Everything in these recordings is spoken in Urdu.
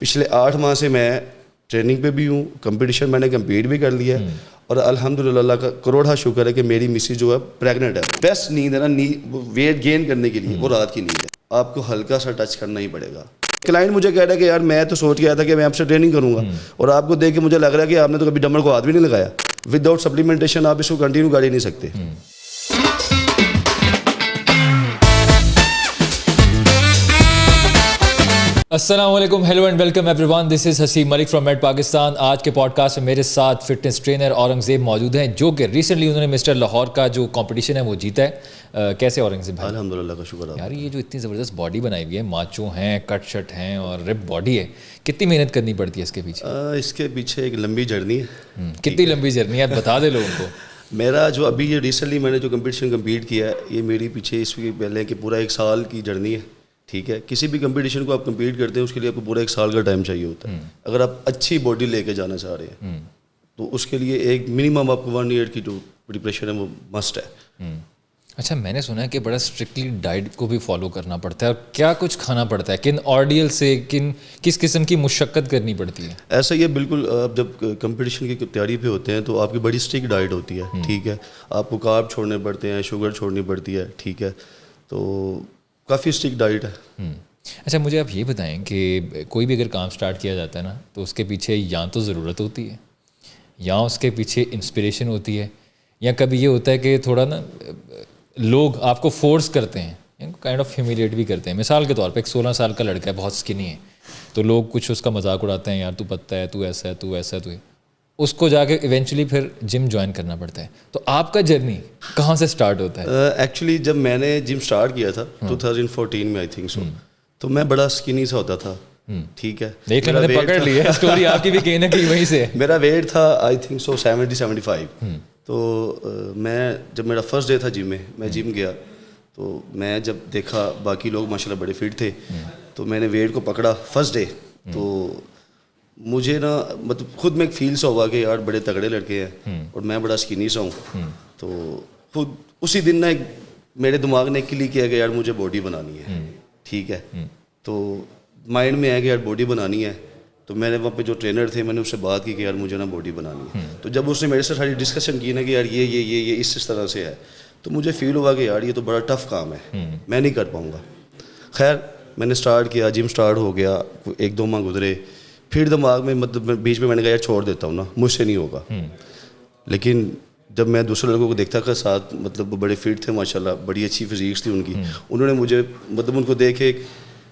پچھلے 8 ماہ سے میں ٹریننگ پہ بھی ہوں, کمپٹیشن میں نے کمپیٹ بھی کر لیا ہے, اور الحمدللہ اللہ کا کروڑا شکر ہے کہ میری مسز جو ہے پریگننٹ ہے. بیسٹ نیند ہے نا ویٹ گین کرنے کے لیے, وہ رات کی نیند ہے. آپ کو ہلکا سا ٹچ کرنا ہی پڑے گا. کلائنٹ مجھے کہہ رہا ہے کہ یار میں تو سوچ کے آیا تھا کہ میں آپ سے ٹریننگ کروں گا, اور آپ کو دیکھ کے مجھے لگ رہا ہے کہ آپ نے تو کبھی ڈمبل کو ہاتھ بھی نہیں لگایا. ود آؤٹ سپلیمنٹیشن آپ اس کو کنٹینیو کر ہی نہیں سکتے. السلام علیکم, hello and welcome everyone, this is Hussain Malik from made Pakistan. آج کے پوڈ کاسٹ میں میرے ساتھ فٹنس ٹرینر اورنگزیب موجود ہیں, جو کہ ریسنٹلی انہوں نے مسٹر لاہور کا جو کمپٹیشن ہے وہ جیتا ہے. کیسے اورنگزیب بھائی؟ الحمدللہ کا شکر ہے. یار یہ جو اتنی زبردست باڈی بنائی ہوئی ہے, ماچو ہیں, کٹ شٹ ہیں اور رپ باڈی ہے, کتنی محنت کرنی پڑتی ہے اس کے پیچھے؟ اس کے پیچھے ایک لمبی جرنی ہے. کتنی لمبی جرنی ہے بتا دے لوگوں کو. میرا جو ابھی یہ ریسنٹلی میں نے جو کمپٹیشن کمپلیٹ کیا ہے, یہ میری پیچھے اس کے پہلے کہ پورا 1 سال کی جرنی ہے. ٹھیک ہے, کسی بھی کمپٹیشن کو آپ کمپلیٹ کرتے ہیں اس کے لیے آپ کو پورا 1 سال کا ٹائم چاہیے ہوتا ہے. اگر آپ اچھی باڈی لے کے جانا چاہ رہے ہیں تو اس کے لیے ایک منیمم آپ کو 1 ایئر کی جو پریپریشن ہے وہ مسٹ ہے. اچھا, میں نے سنا ہے کہ بڑا اسٹرکٹلی ڈائٹ کو بھی فالو کرنا پڑتا ہے, اور کیا کچھ کھانا پڑتا ہے, کن آرڈیل سے کس قسم کی مشقت کرنی پڑتی ہے؟ ایسا ہی ہے بالکل. آپ جب کمپٹیشن کی تیاری پہ ہوتے ہیں تو آپ کی بڑی اسٹرکٹ ڈائٹ ہوتی ہے. ٹھیک ہے, آپ کو کارب چھوڑنے پڑتے ہیں, شوگر چھوڑنی پڑتی ہے. ٹھیک ہے, تو کافی اسٹرکٹ ڈائٹ ہے. اچھا, مجھے آپ یہ بتائیں کہ کوئی بھی اگر کام سٹارٹ کیا جاتا ہے نا, تو اس کے پیچھے یا تو ضرورت ہوتی ہے یا اس کے پیچھے انسپریشن ہوتی ہے, یا کبھی یہ ہوتا ہے کہ تھوڑا نا لوگ آپ کو فورس کرتے ہیں, کائنڈ آف ہیومیلیٹ بھی کرتے ہیں. مثال کے طور پہ ایک 16 سال کا لڑکا ہے, بہت اسکنی ہے, تو لوگ کچھ اس کا مذاق اڑاتے ہیں, یار تو پتہ ہے, تو ایسا ہے, تو ایسا ہے, تو اس کو جا کے ایونچولی پھر جم جوائن کرنا پڑتا ہے. تو آپ کا جرنی کہاں سے اسٹارٹ ہوتا ہے؟ ایکچولی جب میں نے جم اسٹارٹ کیا تھا 2014 میں, آئی تھنک سو, تو میں بڑا اسکنی سا ہوتا تھا. ٹھیک ہے, دیکھ لیں, میں نے پکڑ لی ہے اسٹوری آپ کی بھی کہیں نہ کہیں وہیں سے. میرا ویٹ تھا آئی تھنک سو 70-75. تو میں جب میرا فرسٹ ڈے تھا جم میں جم گیا, تو میں جب دیکھا باقی لوگ ماشاء اللہ بڑے فٹ تھے, تو میں نے ویٹ کو پکڑا فرسٹ ڈے. تو مجھے نا مطلب خود میں ایک فیل سا ہوا کہ یار بڑے تگڑے لڑکے ہیں اور میں بڑا اسکنی سا ہوں. تو خود اسی دن نا ایک میرے دماغ نے کلک کیا کہ یار مجھے باڈی بنانی ہے. ٹھیک ہے, تو مائنڈ میں آیا کہ یار باڈی بنانی ہے. تو میں نے وہاں پہ جو ٹرینر تھے, میں نے اس سے بات کی کہ یار مجھے نا باڈی بنانی ہے. تو جب اس نے میرے سے ساری ڈسکشن کی نا کہ یار یہ اس طرح سے ہے, تو مجھے فیل ہوا کہ یار یہ تو بڑا ٹف کام ہے, میں نہیں کر پاؤں گا. خیر میں نے اسٹارٹ کیا, جم اسٹارٹ ہو گیا, 1-2 ماہ گزرے. پھر دماغ میں مطلب بیچ میں نے کہا یار چھوڑ دیتا ہوں نا, مجھ سے نہیں ہوگا. لیکن جب میں دوسرے لڑکوں کو دیکھتا تھا ساتھ, مطلب وہ بڑے فٹ تھے ماشاء اللہ, بڑی اچھی فزیکس تھی ان کی, انہوں نے مجھے مطلب ان کو دیکھ کے ایک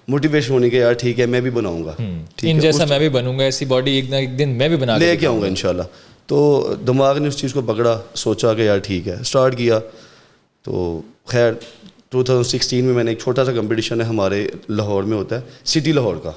موٹیویشن ہونے کے یار ٹھیک ہے میں بھی بناؤں گا, ان جیسا میں بھی بنوں گا, ایسی باڈی ایک نہ ایک دن میں بھی بنا لے کے آؤں گا انشاءاللہ. تو دماغ نے اس چیز کو پکڑا, سوچا کہ یار ٹھیک ہے, اسٹارٹ کیا. تو خیر 2016 میں نے ایک چھوٹا سا کمپٹیشن ہے ہمارے لاہور میں ہوتا ہے, سٹی لاہور کا,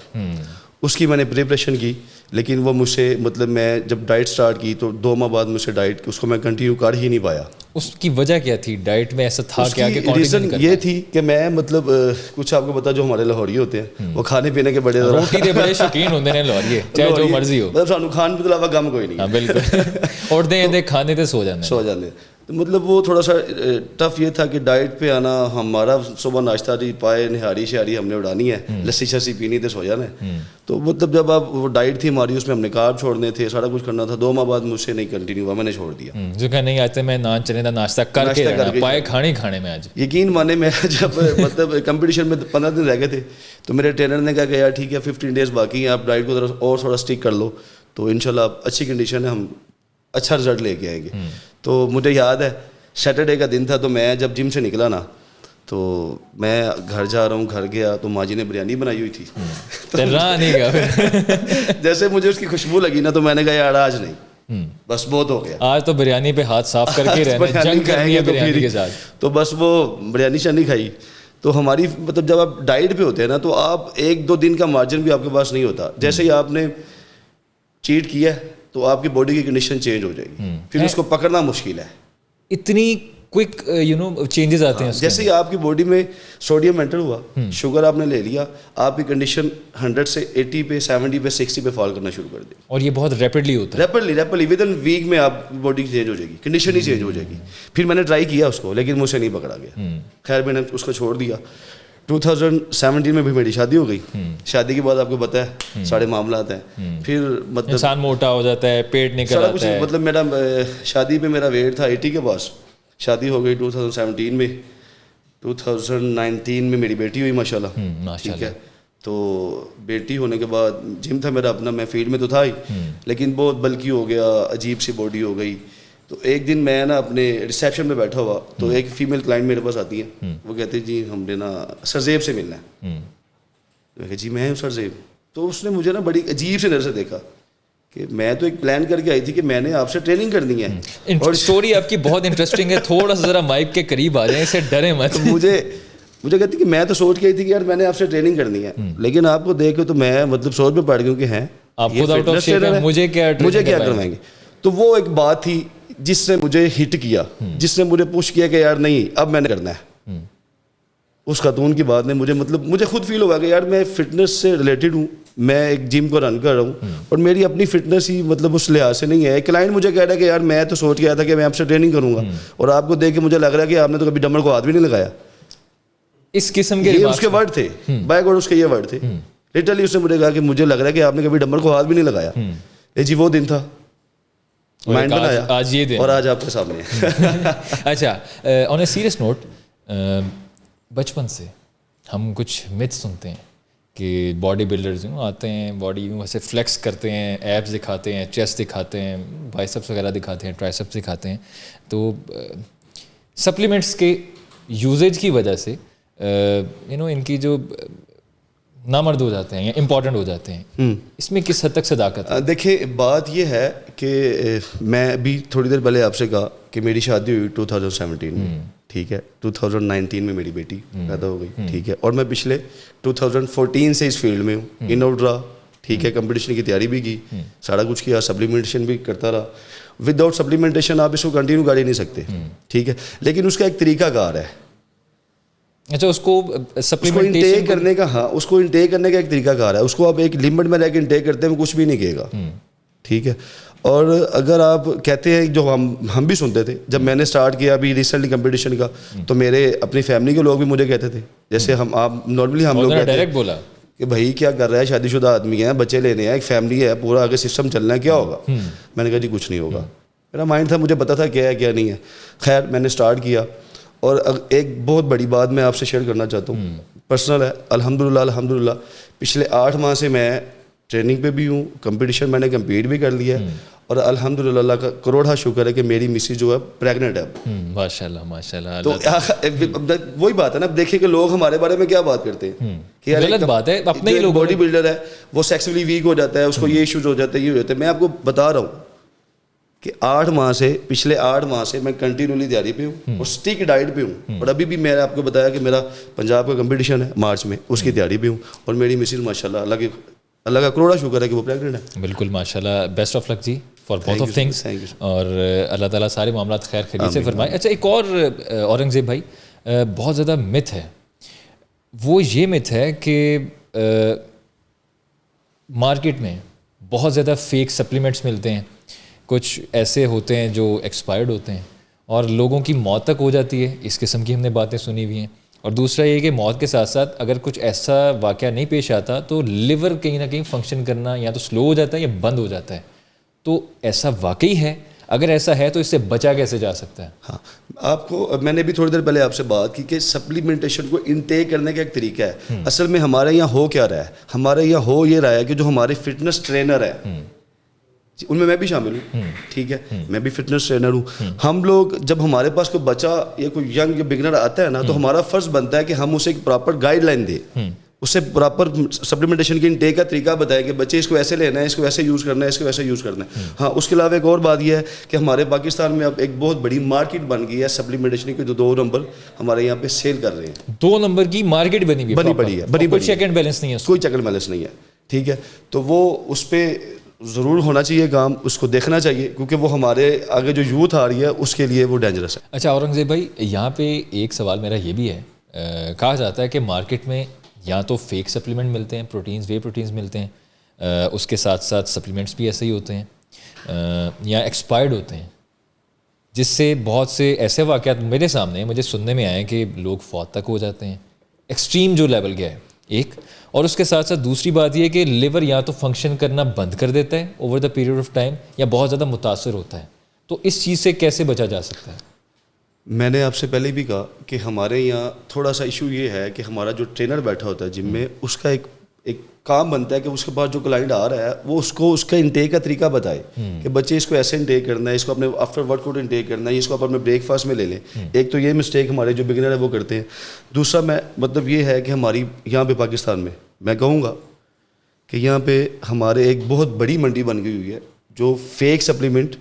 اس کی میں نے پریپریشن کی. لیکن وہ مجھ سے مطلب میں جب ڈائٹ سٹارٹ کی تو 2 ماہ بعد مجھ سے ڈائٹ اس کو میں کنٹینیو کر ہی نہیں پایا. اس کی وجہ کیا تھی؟ ڈائٹ میں ایسا تھا کیا کہ ریزن یہ تھی کہ میں مطلب کچھ آپ کو پتا جو ہمارے لاہوری ہوتے ہیں وہ کھانے پینے کے بڑے روٹی کے بڑے شوقین ہوتے ہیں لاہوری, چاہے جو مرضی ہو, مطلب سانو کھان کے علاوہ غم کوئی نہیں. ہاں بالکل, اٹھتے کھانے تے سو جاتے. تو مطلب وہ تھوڑا سا ٹف یہ تھا کہ ڈائٹ پہ آنا, ہمارا صبح ناشتہ پائے نہاری شہاری ہم نے اڑانی ہے, لسی شسی پینی تے سو جانا ہے. تو مطلب جب آپ وہ ڈائٹ تھی ہماری, اس میں ہم نے کارب چھوڑنے تھے, سارا کچھ کرنا تھا. 2 ماہ بعد مجھ سے نہیں کنٹینیو ہوا, میں نے چھوڑ دیا. جو کہ نہیں آتے میں نان چنے کا ناشتہ کر کے پائے کھانے میں. آج یقین مانے میرا جب مطلب کمپٹیشن میں 15 دن رہ گئے تھے, تو میرے ٹرینر نے کہا کہ یار ٹھیک ہے 15 ڈیز باقی ہیں, آپ ڈائٹ کو اور تھوڑا اسٹک کر لو, تو انشاءاللہ آپ اچھی کنڈیشن ہے, ہم اچھا رزلٹ لے کے آئیں گے. تو مجھے یاد ہے سیٹرڈے کا دن تھا, تو میں جب جم سے نکلا نا, تو میں گھر جا رہا ہوں, گھر گیا تو ماں جی نے بریانی بنائی ہوئی تھی. جیسے مجھے اس کی خوشبو لگی نا, تو میں نے کہا یار آج نہیں, بس بہت ہو گیا, آج تو بریانی پہ ہاتھ صاف کر کے رہنا, جنگ کرنی ہے بریانی کے ساتھ. تو بس وہ بریانی شانی کھائی. تو ہماری مطلب جب آپ ڈائٹ پہ ہوتے ہیں نا, تو آپ 1-2 دن کا مارجن بھی آپ کے پاس نہیں ہوتا. جیسے ہی آپ نے چیٹ کیا تو آپ کی باڈی کی کنڈیشن چینج ہو جائے گی, پھر اس کو پکڑنا مشکل ہے. اتنی کوئک چینجز آتے ہیں. جیسے ہی آپ کی باڈی میں سوڈیم انٹر ہوا, شوگر آپ نے لے لیا, آپ کی کنڈیشن 100 سے 80 پہ 70 پہ 60 پہ فال کرنا شروع کر دی. اور یہ بہت ریپڈلی ہوتا ہے. ریپڈلی ود ان ویک میں آپ باڈی چینج ہو جائے گی, کنڈیشن ہی چینج ہو جائے گی. پھر میں نے ٹرائی کیا اس کو, لیکن مجھ سے نہیں پکڑا گیا. خیر میں نے اس کو چھوڑ دیا. 2017 میں بھی میری شادی ہو گئی. شادی کے بعد آپ کو پتا ہے سارے معاملات ہیں, پھر مطلب انسان موٹا ہو جاتا ہے, پیٹ نکل سارا آتا کچھ, ہے. مطلب میرا شادی پہ میرا ویٹ تھا 80 کے پاس. شادی ہو گئی 2017 میں. 2019 میں میری بیٹی ہوئی ماشاء اللہ. ٹھیک ہے, تو بیٹی ہونے کے بعد جم تھا میرا اپنا, میں فیلڈ میں تو تھا ہی, لیکن بہت بلکی ہو گیا, عجیب سی باڈی ہو گئی. تو ایک دن میں نا اپنے ریسیپشن میں بیٹھا ہوا, تو ایک فیمیل کلائنٹ میرے پاس آتی ہے, وہ کہتے ہیں جی ہم نے نا سرزیب سے ملنا ہے. میں کہا جی میں ہوں سرزیب. تو اس نے مجھے نا بڑی عجیب سے نظر سے دیکھا کہ میں تو ایک پلان کر کے آئی تھی کہ میں نے آپ سے ٹریننگ کرنی ہے. اور اسٹوری آپ کی بہت انٹرسٹنگ ہے, تھوڑا سا ذرا مائک کے قریب آ جائیں, اسے ڈریں مت. مجھے کہتی کہ میں تو سوچ کے آئی تھی کہ یار میں نے آپ سے ٹریننگ کرنی ہے, لیکن آپ کو دیکھ کے تو میں مطلب سوچ میں پڑ گئی کہ ہیں آپ خود آؤٹ آف شیپ ہیں, مجھے کیا کروائیں گے. تو وہ ایک بات تھی جس نے مجھے ہٹ کیا, جس نے مجھے پوش کیا کہ یار نہیں اب میں نے کرنا ہے. اس خاتون کی بات نے مجھے خود فیل ہوا کہ یار میں فٹنس سے ریلیٹڈ ہوں, میں ایک جم کو رن کر رہا ہوں, اور میری اپنی فٹنس ہی مطلب اس لحاظ سے نہیں ہے. ایک کلائنٹ مجھے کہہ رہا ہے کہ یار میں تو سوچ کے آیا تھا کہ میں آپ سے ٹریننگ کروں گا, اور آپ کو دیکھ کے مجھے لگ رہا ہے کہ آپ نے تو کبھی ڈمبل کو ہاتھ بھی نہیں لگایا. اس قسم کے اس کے ورڈ تھے, بائی گاڈ اس کے یہ ورڈ تھے. لٹرلی اس نے مجھے کہا کہ مجھے لگ رہا ہے کہ آپ نے کبھی ڈمبل کو ہاتھ بھی نہیں لگایا. جی وہ دن تھا, مائنڈ بنایا, آج یہ دن, اور آج آپ کے سامنے. اچھا, آن اے سیریس نوٹ, بچپن سے ہم کچھ متھ سنتے ہیں کہ باڈی بلڈرز یوں آتے ہیں, باڈی یوں ایسے فلیکس کرتے ہیں, ایبس دکھاتے ہیں, چیسٹ دکھاتے ہیں, بائسپس وغیرہ دکھاتے ہیں, ٹرائسپس دکھاتے ہیں. تو سپلیمنٹس کے یوزیج کی وجہ سے ان کی جو نامرد ہو جاتے ہیں یا امپورٹنٹ ہو جاتے ہیں, اس میں کس حد تک صداقت ہے؟ دیکھیں بات یہ ہے کہ میں ابھی تھوڑی دیر پہلے آپ سے کہا کہ میری شادی ہوئی 2017 میں. ٹھیک ہے, 2019 میں میری بیٹی پیدا ہو گئی. ٹھیک ہے, اور میں پچھلے 2014 سے اس فیلڈ میں ہوں, ان آؤٹ رہا. ٹھیک ہے, کمپٹیشن کی تیاری بھی کی, سارا کچھ کیا, سپلیمنٹیشن بھی کرتا رہا. ود آؤٹ سپلیمنٹیشن آپ اس کو کنٹینیو کر ہی نہیں سکتے. ٹھیک ہے, لیکن اس کا ایک طریقہ کار ہے. اچھا, اس کو انٹیک کرنے کا, ہاں اس کو انٹیک کرنے کا ایک طریقہ کار ہے. اس کو آپ ایک لمٹ میں رہ کے انٹیک کرتے ہیں, وہ کچھ بھی نہیں کہے گا. ٹھیک ہے, اور اگر آپ کہتے ہیں جو ہم بھی سنتے تھے جب میں نے اسٹارٹ کیا ابھی ریسنٹلی کمپٹیشن کا, تو میرے اپنی فیملی کے لوگ بھی مجھے کہتے تھے, جیسے آپ نارملی ہم لوگ کہتے ہیں بولا کہ بھائی کیا کر رہا ہے, شادی شدہ آدمی ہے, بچے لینے ہیں, ایک فیملی ہے, پورا آگے سسٹم چلنا ہے, کیا ہوگا. میں نے کہا جی کچھ نہیں ہوگا. میرا مائنڈ تھا, مجھے پتا تھا کیا ہے کیا نہیں ہے. خیر میں نے اسٹارٹ کیا, اور ایک بہت بڑی بات میں آپ سے شیئر کرنا چاہتا ہوں, پرسنل ہے. الحمدللہ پچھلے 8 ماہ سے میں ٹریننگ پہ بھی ہوں, کمپٹیشن میں نے کمپیٹ بھی کر لیا ہے, اور الحمدللہ اللہ کا کروڑا شکر ہے کہ میری مسز جو ہے پریگننٹ ہے. ماشاءاللہ. تو وہی بات ہے نا, دیکھیں کہ لوگ ہمارے بارے میں کیا بات کرتے ہیں کہ غلط بات ہے. اپنے ہی لوگ, باڈی بلڈر ہے وہ سیکسولی ویک ہو جاتا ہے, اس کو یہ ایشوز ہو جاتے ہیں, یہ ہو جاتے ہیں. میں آپ کو بتا رہا ہوں کہ 8 ماہ سے, پچھلے 8 ماہ سے میں کنٹینیولی تیاری پہ ہوں, اور اسٹک ڈائٹ پہ ہوں. اور ابھی بھی میں نے آپ کو بتایا کہ میرا پنجاب کا کمپٹیشن ہے مارچ میں, اس کی تیاری پہ ہوں, اور میری مسز ماشاءاللہ اللہ کا کروڑا شکر ہے کہ وہ پریگننٹ ہے. بالکل ماشاءاللہ. بیسٹ آف لک جی فار بوتھ آف تھنگس, اور اللہ تعالیٰ سارے معاملات خیر خیریت سے فرمائے. اچھا, ایک اور اورنگزیب بھائی بہت زیادہ متھ ہے, وہ یہ متھ ہے کہ مارکیٹ میں بہت زیادہ فیک سپلیمنٹس ملتے ہیں, کچھ ایسے ہوتے ہیں جو ایکسپائرڈ ہوتے ہیں, اور لوگوں کی موت تک ہو جاتی ہے. اس قسم کی ہم نے باتیں سنی ہوئی ہیں. اور دوسرا یہ کہ موت کے ساتھ ساتھ اگر کچھ ایسا واقعہ نہیں پیش آتا تو لیور کہیں نہ کہیں فنکشن کرنا یا تو سلو ہو جاتا ہے یا بند ہو جاتا ہے. تو ایسا واقعی ہے؟ اگر ایسا ہے تو اس سے بچا کیسے جا سکتا ہے؟ ہاں, آپ کو میں نے بھی تھوڑی دیر پہلے آپ سے بات کی کہ سپلیمنٹیشن کو انٹیک کرنے کا ایک طریقہ ہے. اصل میں ہمارے یہاں ہو کیا رہا ہے, ہمارے یہاں ہو یہ رہا ہے کہ جو ہمارے فٹنس ٹرینر ہے, ان میں بھی شامل ہوں. ٹھیک ہے, میں بھی فٹنس ٹرینر ہوں. ہم لوگ جب ہمارے پاس کوئی بچہ یا کوئی ینگ یا بگنر آتا ہے نا, تو ہمارا فرض بنتا ہے کہ ہم اسے ایک پراپر گائیڈ لائن دیں, اسے پراپر سپلیمنٹیشن کی انٹیک کا طریقہ بتائیں کہ بچے اس کو ایسے لینا ہے, اس کو ایسے یوز کرنا ہے, اس کو ایسے یوز کرنا ہے. ہاں, اس کے علاوہ ایک اور بات یہ ہے کہ ہمارے پاکستان میں اب ایک بہت بڑی مارکیٹ بن گئی ہے سپلیمنٹیشن کی, جو 2 نمبر ہمارے یہاں پہ سیل کر رہے ہیں. 2 نمبر کی مارکیٹ بنی پڑی ہے, کوئی چیک اینڈ بیلنس نہیں ہے, کوئی چیک اینڈ بیلنس نہیں ہے. ٹھیک ہے, تو وہ اس پہ ضرور ہونا چاہیے کام, اس کو دیکھنا چاہیے, کیونکہ وہ ہمارے آگے جو یوتھ آ رہی ہے اس کے لیے وہ ڈینجرس ہے. اچھا اورنگزیب بھائی, یہاں پہ ایک سوال میرا یہ بھی ہے, کہا جاتا ہے کہ مارکیٹ میں یا تو فیک سپلیمنٹ ملتے ہیں, پروٹینز, وے پروٹینز ملتے ہیں, اس کے ساتھ ساتھ سپلیمنٹس بھی ایسے ہی ہوتے ہیں, یا ایکسپائرڈ ہوتے ہیں, جس سے بہت سے ایسے واقعات میرے سامنے مجھے سننے میں آئے کہ لوگ فوت تک ہو جاتے ہیں. ایکسٹریم جو لیول گیا ہے ایک, اور اس کے ساتھ ساتھ دوسری بات یہ کہ لیور یا تو فنکشن کرنا بند کر دیتا ہے over the period of time, یا بہت زیادہ متاثر ہوتا ہے. تو اس چیز سے کیسے بچا جا سکتا ہے؟ میں نے آپ سے پہلے بھی کہا کہ ہمارے یہاں تھوڑا سا ایشو یہ ہے کہ ہمارا جو ٹرینر بیٹھا ہوتا ہے جم میں, اس کا ایک کام بنتا ہے کہ اس کے پاس جو کلائنٹ آ رہا ہے وہ اس کو اس کا انٹیک کا طریقہ بتائے کہ بچے اس کو ایسے انٹیک کرنا ہے, اس کو اپنے آفٹر ورک آؤٹ انٹیک کرنا ہے, اس کو اپنے بریک فاسٹ میں لے لیں. ایک تو یہ مسٹیک ہمارے جو بگنر ہے وہ کرتے ہیں. دوسرا مطلب یہ ہے کہ ہماری یہاں پہ پاکستان میں کہوں گا کہ یہاں پہ ہمارے ایک بہت بڑی منڈی بن گئی ہوئی ہے جو فیک سپلیمنٹ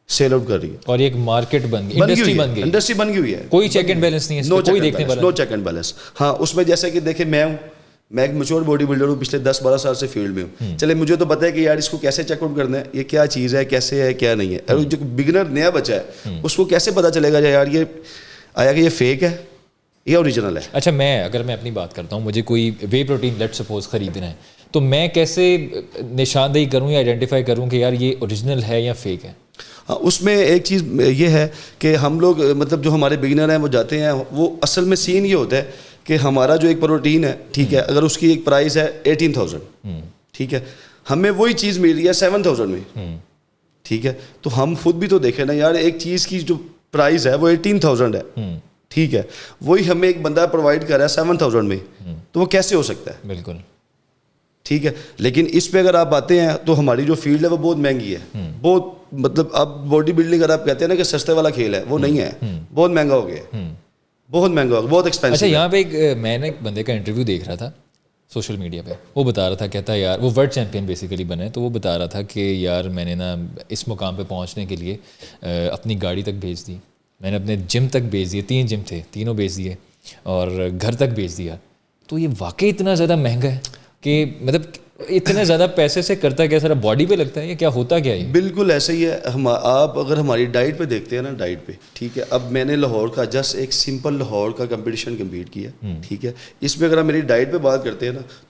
سیل آؤٹ کر رہی ہے, اور ایک مارکیٹ بن گئی, انڈسٹری بن گئی ہوئی ہے. کوئی چیک اینڈ بیلنس نہیں ہے, کوئی دیکھنے والا, نو چیک اینڈ بیلنس. ہاں اس میں جیسے کہ دیکھیں میں ایک میچور باڈی بلڈر ہوں, پچھلے 10-12 سال سے فیلڈ میں ہوں. چلے مجھے تو پتہ ہے کہ یار اس کو کیسے چیک آؤٹ کرنا ہے, یہ کیا چیز ہے, کیسے ہے, کیا نہیں ہے. اور جو بگنر نیا بچہ ہے اس کو کیسے پتہ چلے گا یار یہ آیا کہ یہ فیک ہے یہ اوریجنل ہے. اچھا اگر میں اپنی بات کرتا ہوں, مجھے کوئی وے پروٹین لیٹ سپوز خریدنا ہے, تو میں کیسے نشاندہی کروں یا آئیڈینٹیفائی کروں کہ یار یہ اوریجنل ہے یا فیک ہے؟ ہاں اس میں ایک چیز یہ ہے کہ ہم لوگ مطلب جو ہمارے بگنر ہیں وہ جاتے ہیں, وہ اصل میں سین یہ ہوتا ہے کہ ہمارا جو ایک پروٹین ہے, ٹھیک ہے, اگر اس کی ایک پرائز ہے 18,000, ٹھیک ہے, ہمیں وہی چیز مل رہی ہے 7,000 میں, ٹھیک ہے, تو ہم خود بھی تو دیکھیں نا یار, ایک چیز کی جو پرائز ہے وہ 18,000 ہے, ٹھیک ہے, وہی ہمیں ایک بندہ پرووائڈ کر رہا ہے 7,000 میں, تو وہ کیسے ہو سکتا ہے؟ بالکل ٹھیک ہے. لیکن اس پہ اگر آپ آتے ہیں تو ہماری جو فیلڈ ہے وہ بہت مہنگی ہے, بہت مطلب اب باڈی بلڈنگ اگر آپ کہتے ہیں نا کہ سستے والا کھیل ہے, وہ نہیں ہے, بہت مہنگا ہو گیا, بہت مہنگا ہو گیا, بہت ایکسپینسو. اچھا یہاں پہ میں نے ایک بندے کا انٹرویو دیکھ رہا تھا سوشل میڈیا پہ, وہ بتا رہا تھا, کہتا ہے یار وہ ورلڈ چیمپئن بیسیکلی بنا ہے, تو وہ بتا رہا تھا کہ یار میں نے نا اس مقام پہ پہنچنے کے لیے اپنی گاڑی تک بھیج دی, میں نے اپنے جم تک بھیج دیے, 3 جم تھے, تینوں بھیج دیے, اور گھر تک بھیج دیا. تو یہ واقعی اتنا زیادہ مہنگا ہے کہ مطلب اتنے زیادہ پیسے سے کرتا کیا, سارا باڈی پہ لگتا ہے یا کیا ہوتا کیا ہے؟ بالکل ایسا ہی ہے. آپ اگر ہماری ڈائٹ پہ دیکھتے ہیں نا, ڈائٹ پہ, ٹھیک ہے, اب میں نے لاہور کا جسٹ ایک سمپل لاہور کا کمپٹیشن کمپیٹ کیا, ٹھیک ہے, اس میں اگر ہم میری ڈائٹ پہ بات کرتے ہیں نا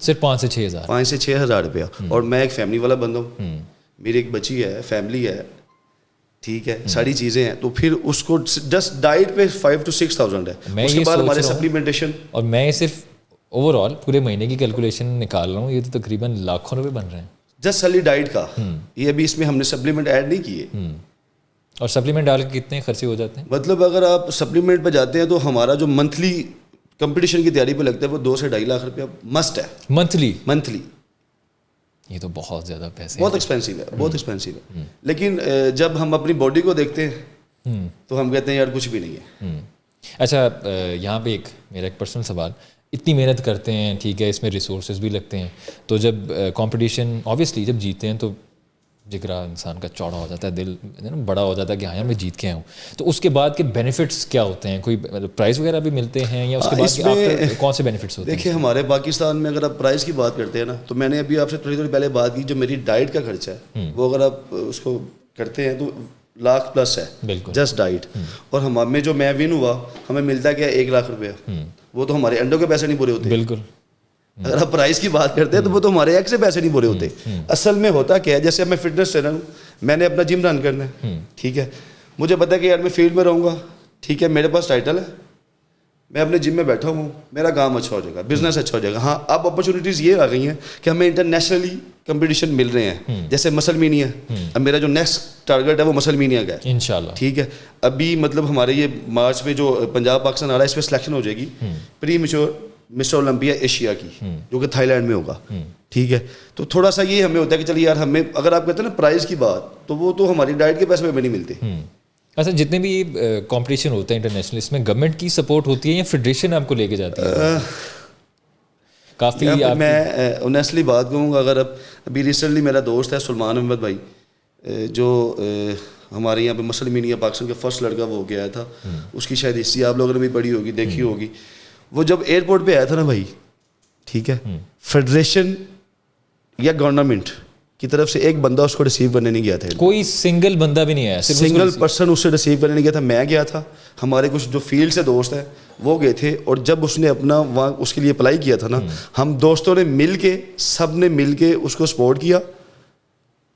صرف 5 سے 6 ہزار 5 سے 6 ہزار روپیہ. اور میں ایک فیملی والا بندہ ہوں, میری ایک بچی ہے, فیملی ہے, ٹھیک ہے, ساری چیزیں ہیں, تو پھر اس کو جسٹ ڈائٹ پہ 5 to 6,000 ہے. اس کے بعد ہمارے سپلیمنٹیشن, اور میں صرف اوور آل پورے مہینے کی کیلکولیشن نکال رہا ہوں, یہ تو تقریباً لاکھوں روپے بن رہے ہیں جسٹ سلی ڈائٹ کا. یہ ابھی اس میں ہم نے سپلیمنٹ ایڈ نہیں کیے. اور سپلیمنٹ ڈال کے کتنے خرچے ہو جاتے ہیں؟ مطلب اگر آپ سپلیمنٹ پہ جاتے ہیں تو ہمارا جو منتھلی کمپٹیشن کی تیاری پہ لگتا ہے وہ 2 سے 2.5 لاکھ روپیہ مسٹ ہے. منتھلی یہ تو بہت زیادہ پیسے, بہت ایکسپینسو ہے, بہت ایکسپینسو ہے. لیکن جب ہم اپنی باڈی کو دیکھتے ہیں تو ہم کہتے ہیں یار کچھ بھی نہیں ہے. اچھا یہاں پہ میرا ایک پرسنل سوال, اتنی محنت کرتے ہیں, ٹھیک ہے, اس میں ریسورسز بھی لگتے ہیں, تو جب کمپٹیشن آبویسلی جب جیتے ہیں تو جگرا انسان کا چوڑا ہو جاتا ہے, دل بڑا ہو جاتا ہے کہ ہاں یار میں جیت کے آیا ہوں, تو اس کے بعد کے بینیفٹس کیا ہوتے ہیں؟ کوئی پرائز وغیرہ بھی ملتے ہیں یا اس کے بعد کون سے بینیفٹس ہوتے ہیں؟ دیکھیں ہمارے پاکستان میں اگر آپ پرائز کی بات کرتے ہیں نا, تو میں نے ابھی آپ سے تھوڑی پہلے بات کی, جو میری ڈائٹ کا خرچہ ہے وہ اگر آپ اس کو کرتے ہیں تو 1 لاکھ پلس ہے, جسٹ ڈائٹ. اور ہمیں جو میں ون ہوا ہمیں ملتا ہے کیا 1 لاکھ روپیہ, وہ تو ہمارے انڈوں کے پیسے نہیں پورے ہوتے. بالکل. اگر آپ پرائز کی بات کرتے ہیں تو وہ تو ہمارے ایک سے پیسے نہیں پورے ہوتے. اصل میں ہوتا کیا ہے, جیسے میں فٹنس ٹرینر ہوں, میں نے اپنا جم رن کرنا ہے, ٹھیک ہے, مجھے پتا ہے کہ یار میں فیلڈ میں رہوں گا, ٹھیک ہے, میرے پاس ٹائٹل ہے, میں اپنے جم میں بیٹھا ہوں, میرا کام اچھا ہو جائے گا, بزنس اچھا ہو جائے گا. ہاں اب اپرچونیٹیز یہ آ گئی ہیں کہ ہمیں انٹرنیشنلی کمپٹیشن مل رہے ہیں, جیسے مسل مینیا. اب میرا جو نیکسٹ ٹارگیٹ ہے وہ مسل مینیا کا ہے انشاءاللہ, ٹھیک ہے. ابھی مطلب ہمارے یہ مارچ میں جو پنجاب پاکستان آ رہا ہے اس پہ سلیکشن ہو جائے گی پری میچور مسٹر اولمپیا ایشیا کی, جو کہ تھائی لینڈ میں ہوگا, ٹھیک ہے. تو تھوڑا سا یہ ہمیں ہوتا ہے کہ چلیے یار ہمیں اگر آپ کہتے ہیں نا پرائز کی بات, تو وہ تو ہماری ڈائٹ کے پیسے میں نہیں ملتے. اچھا جتنے بھی کمپٹیشن ہوتے ہیں انٹرنیشنل, اس میں گورنمنٹ کی سپورٹ ہوتی ہے یا فیڈریشن آپ کو لے کے جاتی ہے؟ کافی میں آنیسٹلی بات کہوں گا, اگر ابھی ریسنٹلی میرا دوست ہے سلمان احمد بھائی, جو ہمارے یہاں پہ مسل مینیا پاکستان کا فرسٹ لڑکا وہ گیا تھا, اس کی شاید ہسٹری آپ لوگوں نے بھی پڑھی ہوگی, دیکھی ہوگی. وہ جب ایئرپورٹ پہ آیا تھا نا بھائی, ٹھیک ہے, فیڈریشن یا گورنمنٹ کی طرف سے ایک بندہ اس کو ریسیو کرنے نہیں گیا تھا, کوئی سنگل بندہ بھی نہیں آیا, سنگل پرسن اس سے ریسیو کرنے نہیں گیا تھا. میں گیا تھا, ہمارے کچھ جو فیلڈ سے دوست ہیں وہ گئے تھے, اور جب اس نے اپنا وہاں اس کے لیے اپلائی کیا تھا نا, ہم دوستوں نے مل کے, سب نے مل کے اس کو سپورٹ کیا,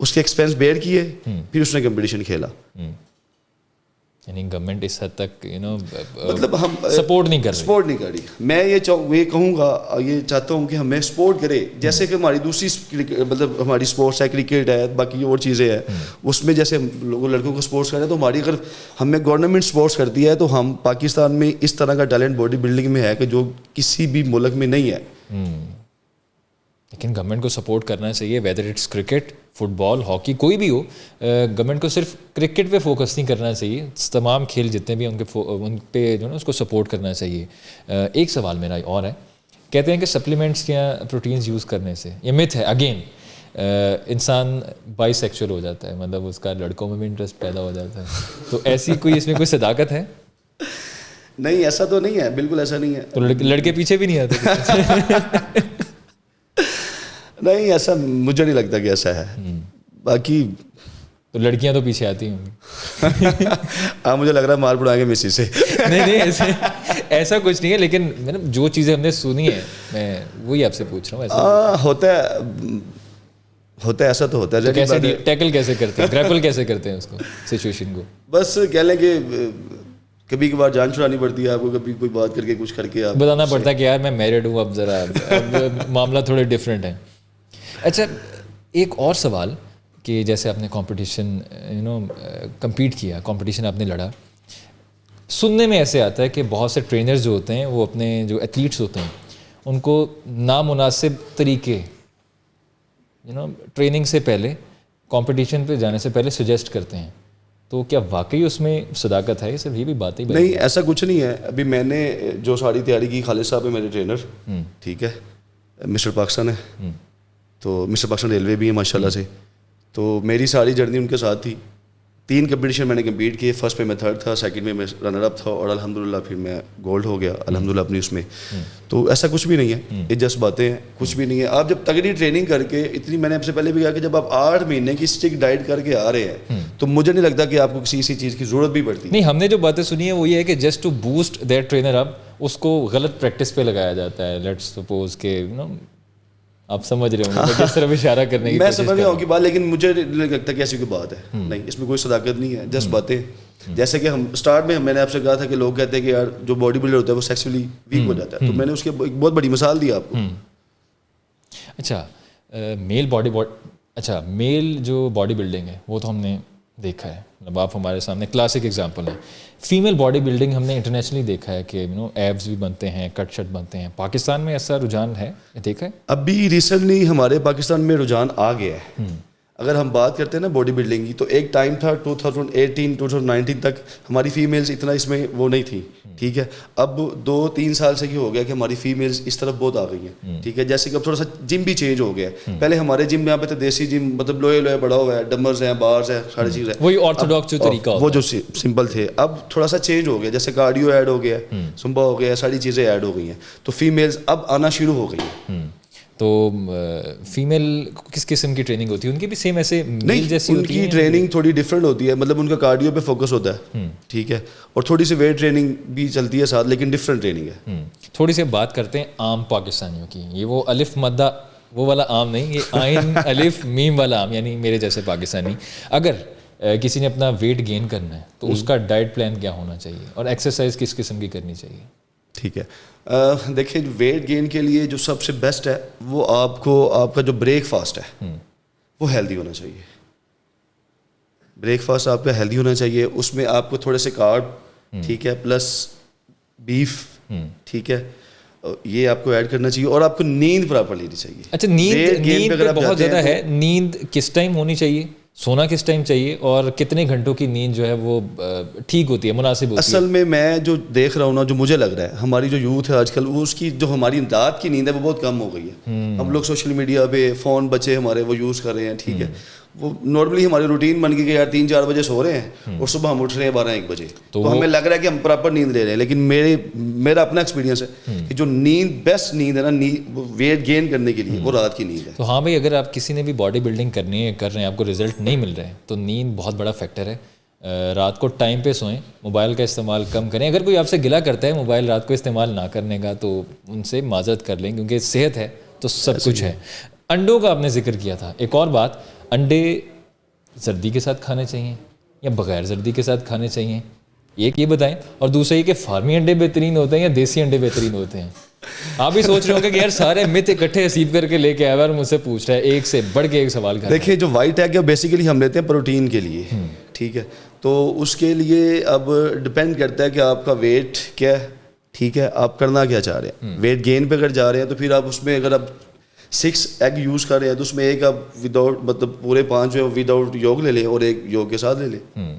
اس کے ایکسپینس بیئر کیے, پھر اس نے کمپٹیشن کھیلا. یعنی گورنمنٹ اس حد تک مطلب ہم سپورٹ نہیں کر رہی. میں یہ کہوں گا, یہ چاہتا ہوں کہ ہمیں سپورٹ کرے, جیسے کہ ہماری دوسری مطلب ہماری اسپورٹس ہے, کرکٹ ہے, باقی اور چیزیں ہیں, اس میں جیسے لوگ لڑکوں کو سپورٹس کریں, تو ہماری اگر ہمیں گورنمنٹ سپورٹس کرتی ہے تو ہم پاکستان میں اس طرح کا ٹیلنٹ باڈی بلڈنگ میں ہے کہ جو کسی بھی ملک میں نہیں ہے. لیکن گورنمنٹ کو سپورٹ کرنا چاہیے, whether it's cricket, football, hockey, کوئی بھی ہو. گورنمنٹ کو صرف کرکٹ پہ فوکس نہیں کرنا چاہیے, تمام کھیل جتنے بھی ان پہ جو ہے نا اس کو سپورٹ کرنا چاہیے. ایک سوال میرا اور ہے, کہتے ہیں کہ سپلیمنٹس یا پروٹینز یوز کرنے سے, یہ متھ ہے اگین, انسان بائی سیکچوئل ہو جاتا ہے, مطلب اس کا لڑکوں میں بھی انٹرسٹ پیدا ہو جاتا ہے. تو ایسی کوئی اس میں کوئی صداقت ہے؟ نہیں, ایسا تو نہیں ہے, بالکل ایسا نہیں ہے. تو لڑکے پیچھے بھی نہیں آتے؟ نہیں, ایسا مجھے نہیں لگتا کہ ایسا ہے. باقی تو لڑکیاں تو پیچھے آتی ہیں. ہاں, مجھے لگ رہا ہے مار پڑائیں گے مسی سے. نہیں ایسا کچھ نہیں ہے, لیکن جو چیزیں ہم نے سنی ہیں میں وہی آپ سے پوچھ رہا ہوں. ہوتا ہے, ایسا تو ہوتا ہے. کیسے ٹیکل کیسے کرتے ہیں, گریپل کیسے کرتے ہیں اس کو, سچویشن کو؟ بس کہہ لیں کہ کبھی کبھار جان چھڑانی پڑتی ہے آپ کو, کبھی کوئی بات کر کے کچھ کر کے آپ بتانا پڑتا ہے کہ یار میں میرڈ ہوں, اب ذرا معاملہ تھوڑے ڈفرینٹ ہیں. اچھا, ایک اور سوال کہ جیسے آپ نے کمپٹیشن کمپیٹ کیا, کمپٹیشن آپ نے لڑا, سننے میں ایسے آتا ہے کہ بہت سے ٹرینرز جو ہوتے ہیں وہ اپنے جو ایتھلیٹس ہوتے ہیں ان کو نامناسب طریقے ٹریننگ سے پہلے, کمپٹیشن پہ جانے سے پہلے سجیسٹ کرتے ہیں. تو کیا واقعی اس میں صداقت ہے؟ صرف یہ بھی باتیں نہیں, ایسا کچھ نہیں ہے. ابھی میں نے جو ساری تیاری کی, خالد صاحب ہے میرے ٹرینر, ٹھیک ہے, مسٹر پاکستان ہے, تو مسٹر پاکستان ریلوے بھی ہے ماشاء اللہ سے. تو میری ساری جرنی ان کے ساتھ تھی. 3 کمپٹیشن میں نے کمپیٹ کیے, فرسٹ میں 3rd تھا, سیکنڈ میں رنر اپ تھا, اور الحمدللہ پھر میں گولڈ ہو گیا الحمدللہ اپنی اس میں. تو ایسا کچھ بھی نہیں ہے, یہ جسٹ باتیں ہیں, کچھ بھی نہیں ہے. آپ جب تگڑی ٹریننگ کر کے اتنی, میں نے آپ سے پہلے بھی کہا کہ جب آپ 8 مہینے کی اسٹرکٹ ڈائٹ کر کے آ رہے ہیں تو مجھے نہیں لگتا کہ آپ کو کسی چیز کی ضرورت بھی پڑتی. نہیں, ہم نے جو باتیں سنی ہیں وہ یہ ہے کہ just to boost that trainer up, اس کو غلط پریکٹس پہ لگایا جاتا ہے. لیٹس سپوز کہ آپ سمجھ رہے ہوں گے کس طرف اشارہ کرنے کی, میں سمجھ رہا ہوں کہ بات, لیکن مجھے نہیں لگتا کہ ایسی کوئی بات ہے. نہیں, اس میں کوئی صداقت نہیں ہے, جسٹ باتیں. جیسے کہ ہم اسٹارٹ میں نے آپ سے کہا تھا کہ لوگ کہتے ہیں کہ یار جو باڈی بلڈر ہوتا ہے وہ سیکسولی ویک ہو جاتا ہے, تو میں نے اس کی ایک بہت بڑی مثال دی آپ کو. اچھا, میل جو باڈی بلڈنگ ہے وہ تو ہم نے دیکھا ہے, مطلب آپ ہمارے سامنے کلاسک ایگزامپل ہیں. فیمیل باڈی بلڈنگ ہم نے انٹرنیشنلی دیکھا ہے کہ ایبس بھی بنتے ہیں, کٹ شٹ بنتے ہیں. پاکستان میں ایسا رجحان ہے, دیکھا ہے؟ ابھی ریسنٹلی ہمارے پاکستان میں رجحان آ گیا ہے. اگر ہم بات کرتے ہیں نا باڈی بلڈنگ کی, تو ایک ٹائم تھا 2018 2019 تک ہماری فیمیلز اتنا اس میں وہ نہیں تھی, ٹھیک ہے. اب 2-3 سال سے یہ ہو گیا کہ ہماری فیمیلز اس طرف بہت آ گئی ہیں, ٹھیک ہے. جیسے کہ اب تھوڑا سا جم بھی چینج ہو گیا ہے. پہلے ہمارے جم یہاں پہ تھے دیسی جم, مطلب لوہے پڑا ہوا ہے, ڈمبلز ہیں, بارز ہیں, ساری چیز ہے, وہی آرتھوڈاکس جو طریقہ وہ جو سمپل تھے. اب تھوڑا سا چینج ہو گیا, جیسے کارڈیو ایڈ ہو گیا, سمبا ہو گیا, ساری چیزیں ایڈ ہو گئی ہیں, تو فیمیلز اب آنا شروع ہو گئی ہیں. تو فیمیل کس قسم کی ٹریننگ ہوتی ہے ان کی بھی سیم ایسے میل جیسی ہوتی ہے؟ ان کی ٹریننگ تھوڑی ڈفرینٹ ہوتی ہے, مطلب ان کا کارڈیو پہ فوکس ہوتا ہے, ٹھیک ہے, اور تھوڑی سی ویٹ ٹریننگ بھی چلتی ہے ساتھ, لیکن ڈفرینٹ ٹریننگ ہے. تھوڑی سی بات کرتے ہیں عام پاکستانیوں کی. یہ وہ الف مدہ وہ والا عام نہیں, یہ عین الف میم والا عام, یعنی میرے جیسے پاکستانی. اگر کسی نے اپنا ویٹ گین کرنا ہے تو اس کا ڈائٹ پلان کیا ہونا چاہیے, اور ایکسرسائز کس قسم کی کرنی چاہیے؟ ٹھیک ہے, دیکھیں ویٹ گین کے لیے جو سب سے بیسٹ ہے وہ آپ کا جو بریک فاسٹ ہے وہ ہیلدی ہونا چاہیے. بریک فاسٹ آپ کا ہیلدی ہونا چاہیے. اس میں آپ کو تھوڑے سے کارب, ٹھیک ہے, پلس بیف, ٹھیک ہے, یہ آپ کو ایڈ کرنا چاہیے, اور آپ کو نیند پراپر لینی چاہیے. اچھا, نیند پہ بہت زیادہ ہے. نیند کس ٹائم ہونی چاہیے, سونا کس ٹائم چاہیے, اور کتنے گھنٹوں کی نیند جو ہے وہ ٹھیک ہوتی ہے, مناسب ہوتی ہے؟ اصل میں جو دیکھ رہا ہوں نا, جو مجھے لگ رہا ہے ہماری جو یوتھ ہے آج کل, وہ اس کی جو ہماری رات کی نیند ہے وہ بہت کم ہو گئی ہے. ہم لوگ سوشل میڈیا پہ فون بچے ہمارے وہ یوز کر رہے ہیں, ٹھیک ہے. وہ نارملی ہماری روٹین بن گئی کہ یار 3-4 بجے سو رہے ہیں اور صبح ہم اٹھ رہے ہیں 12-1 بجے, تو ہمیں لگ رہا ہے کہ ہم پراپر نیند لے رہے ہیں. لیکن میرا اپنا ایکسپیرینس ہے کہ جو نیند بیسٹ نیند ہے نا ویٹ گین کرنے کے لیے, وہ رات کی نیند ہے. تو ہاں بھائی, اگر آپ کسی نے بھی باڈی بلڈنگ کرنی ہے, کر رہے ہیں, آپ کو رزلٹ نہیں مل رہے ہیں, تو نیند بہت بڑا فیکٹر ہے. رات کو ٹائم پہ سوئیں, موبائل کا استعمال کم کریں. اگر کوئی آپ سے گلا کرتا ہے موبائل رات کو استعمال نہ کرنے کا, تو ان سے معذرت کر لیں, کیونکہ صحت ہے تو سب کچھ ہے. انڈوں کا آپ نے ذکر کیا تھا, ایک اور بات, انڈے زردی کے ساتھ کھانے چاہیے یا بغیر زردی کے ساتھ کھانے چاہیے؟ ایک یہ بتائیں, اور دوسرا یہ کہ فارمی انڈے بہترین ہوتے ہیں یا دیسی انڈے بہترین ہوتے ہیں؟ آپ بھی سوچ رہے ہوں گے کہ یار سارے مت اکٹھے حسیب کر کے لے کے آیا اور مجھ سے پوچھ رہا ہے, ایک سے بڑھ کے ایک سوال کر. دیکھیں جو وائٹ ایگ ہے بیسیکلی ہم لیتے ہیں پروٹین کے لیے, ٹھیک ہے, تو اس کے لیے اب ڈپینڈ کرتا ہے کہ آپ کا ویٹ کیا ہے, ٹھیک ہے, آپ کرنا کیا چاہ رہے ہیں. ویٹ گین پہ اگر جا رہے ہیں تو پھر آپ اس میں اگر آپ 6 ایگ یوز کر رہے ہیں تو اس میں ایک آپ وداؤٹ مطلب پورے 5 جو وداؤٹ یوگ لے لیں اور ایک یوگ کے ساتھ لے لیں.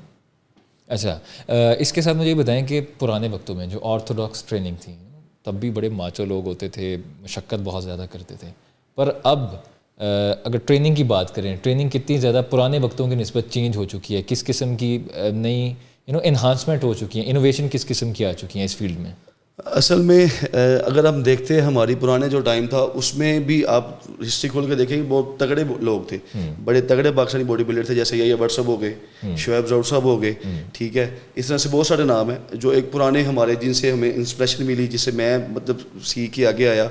اچھا, اس کے ساتھ مجھے یہ بتائیں کہ پرانے وقتوں میں جو آرتھوڈاکس ٹریننگ تھی تب بھی بڑے ماچو لوگ ہوتے تھے, مشقت بہت زیادہ کرتے تھے, پر اب اگر ٹریننگ کی بات کریں, ٹریننگ کتنی زیادہ پرانے وقتوں کی نسبت چینج ہو چکی ہے, کس قسم کی نئی انہانسمنٹ ہو چکی ہیں, انوویشن کس قسم کی آ چکی ہیں اس فیلڈ میں؟ اصل میں اگر ہم دیکھتے ہیں ہماری پرانے جو ٹائم تھا اس میں بھی آپ ہسٹری کھول کے دیکھیں گے بہت تگڑے لوگ تھے, بڑے تگڑے پاکستانی باڈی بلڈر تھے, جیسے یہ بٹ صاحب ہو گئے, شعیب ظہور صاحب ہو گئے, ٹھیک ہے, اس طرح سے بہت سارے نام ہیں جو ایک پرانے ہمارے جن سے ہمیں انسپریشن ملی, جس سے میں مطلب سیکھ کے آگے آیا.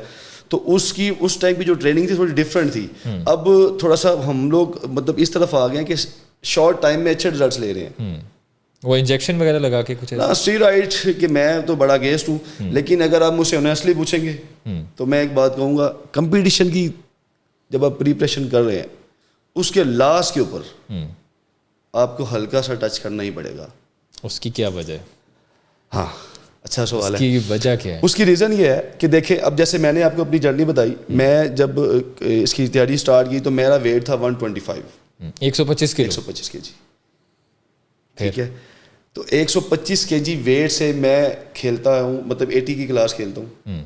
تو اس ٹائم کی جو ٹریننگ تھی تھوڑی ڈفرینٹ تھی. اب تھوڑا سا ہم لوگ مطلب اس طرف آ گئے ہیں کہ شارٹ ٹائم میں اچھے رزلٹس لے رہے ہیں. وہ انجیکشن وغیرہ لگا کے کچھ اسٹیرائڈ کہ میں تو بڑا اگینسٹ ہوں, لیکن اگر آپ مجھ سے آنیسٹلی پوچھیں گے تو میں ایک بات کہوں گا, کمپٹیشن کی جب آپ پریپریشن کر رہے ہیں اس کے لاسٹ کے اوپر آپ کو ہلکا سا ٹچ کرنا ہی پڑے گا. اس کی کیا وجہ ہے؟ ہاں اچھا سوال ہے. اس کی وجہ کیا ہے؟ اس کی ریزن یہ ہے کہ دیکھیں, اب جیسے میں نے آپ کو اپنی جرنی بتائی, میں جب اس کی تیاری اسٹارٹ کی تو میرا ویٹ تھا 125 125 کے جی, ٹھیک ہے. تو 125 کے جی ویٹ سے میں کھیلتا ہوں, مطلب 80 کی کلاس کھیلتا ہوں.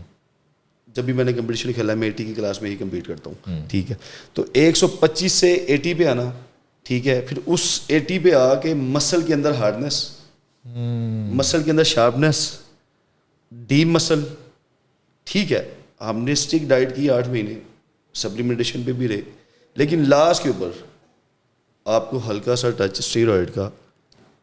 جب بھی میں نے کمپٹیشن کھیلا ہے میں 80 کی کلاس میں ہی کمپیٹ کرتا ہوں, ٹھیک ہے. تو 125 سے 80 پہ آنا, ٹھیک ہے, پھر اس 80 پہ آ کے مسل کے اندر ہارڈنس, مسل کے اندر شارپنیس, ڈیپ مسل, ٹھیک ہے. ہم نے اسٹرکٹ ڈائٹ کی 8 مہینے, سپلیمنٹیشن پہ بھی رہے, لیکن لاسٹ کے اوپر آپ کو ہلکا سا ٹچ اسٹیرائڈ کا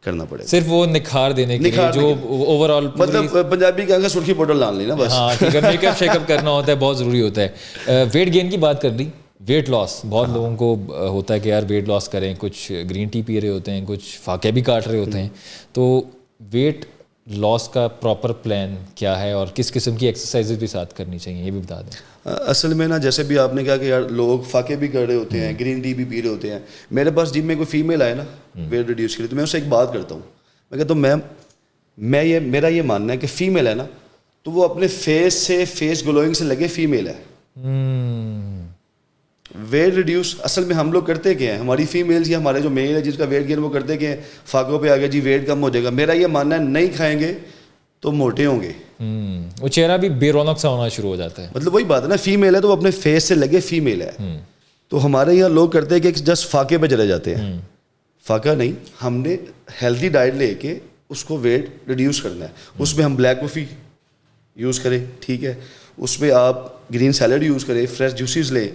کرنا پڑے گا, صرف وہ نکھار دینے کے لیے, جو اوور آل مطلب پنجابی کے سرخی پاؤڈر لان لی نا بس. ہاں ٹھیک ہے, میک اپ شیک اپ کرنا ہوتا ہے, بہت ضروری ہوتا ہے. ویٹ گین کی بات کر لی, ویٹ لاس بہت لوگوں کو ہوتا ہے کہ یار ویٹ لاس کریں, کچھ گرین ٹی پی رہے ہوتے ہیں, کچھ فاقے بھی کاٹ رہے ہوتے ہیں. تو ویٹ لاس کا پراپر پلان کیا ہے اور کس قسم کی ایکسرسائزز بھی ساتھ کرنی چاہیے, یہ بھی بتا دیں. اصل میں نا جیسے بھی آپ نے کہا کہ یار لوگ فاقے بھی کر رہے ہوتے ہیں, گرین ٹی بھی پی رہے ہوتے ہیں. میرے پاس جم میں کوئی فیمیل آئے نا ویٹ ریڈیوس کے لیے, تو میں اس سے ایک بات کرتا ہوں, میں کہتا ہوں میم میرا یہ ماننا ہے کہ فیمیل ہے نا تو وہ اپنے فیس سے, فیس گلوئنگ سے لگے فیمیل ہے. ویٹ ریڈیوس اصل میں ہم لوگ کرتے کیا ہیں, ہماری فیمیلز یا ہمارے جو میل ہے جس کا ویٹ گین وہ کرتے کیا ہیں, فاقوں پہ آ گیا جی ویٹ کم ہو جائے گا. میرا یہ ماننا ہے نہیں کھائیں گے تو موٹے ہوں گے, وہ چہرہ بھی بے رونق سا ہونا شروع ہو جاتا ہے. مطلب وہی بات ہے نا, فیمیل ہے تو وہ اپنے فیس سے لگے فیمیل ہے. تو ہمارے یہاں لوگ کرتے ہیں کہ جسٹ فاقے پہ چلے جاتے ہیں. فاقہ نہیں, ہم نے ہیلتھی ڈائٹ لے کے اس کو ویٹ ریڈیوس کرنا ہے. اس میں ہم بلیک کافی یوز کریں, ٹھیک ہے, اس میں آپ گرین سیلڈ یوز کریں, فریش جوسیز لیں,